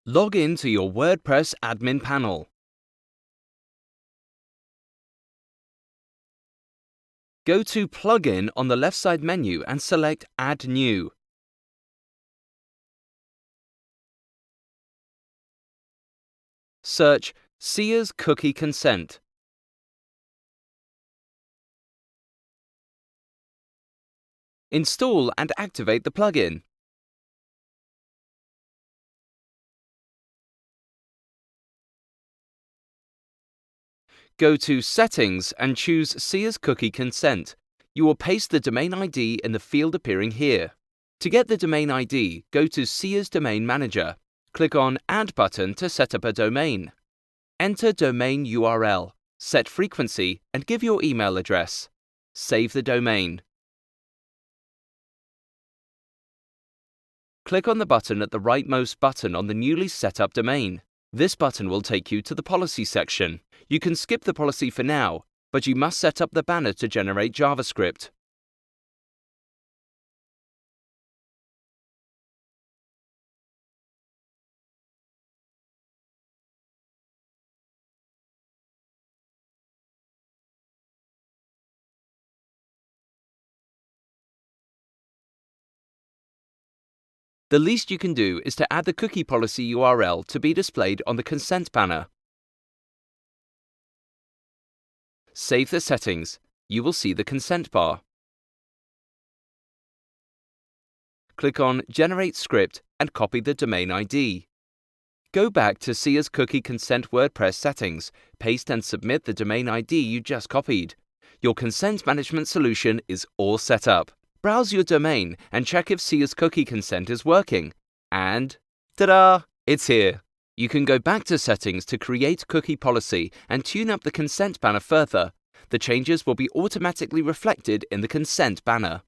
Log in to your WordPress admin panel. Go to Plugin on the left side menu and select Add New. Search Seers Cookie Consent. Install and activate the plugin. Go to Settings and choose Seers Cookie Consent. You will paste the domain ID in the field appearing here. To get the domain ID, go to Seers Domain Manager. Click on Add button to set up a domain. Enter domain URL, set frequency, and give your email address. Save the domain. Click on the button at the rightmost button on the newly set up domain. This button will take you to the policy section. You can skip the policy for now, but you must set up the banner to generate JavaScript. The least you can do is to add the cookie policy URL to be displayed on the consent banner. Save the settings. You will see the consent bar. Click on Generate Script and copy the domain ID. Go back to Seers Cookie Consent WordPress settings, paste and submit the domain ID you just copied. Your consent management solution is all set up. Browse your domain and check if Seers Cookie Consent is working. And ta-da! It's here. You can go back to Settings to create cookie policy and tune up the consent banner further. The changes will be automatically reflected in the consent banner.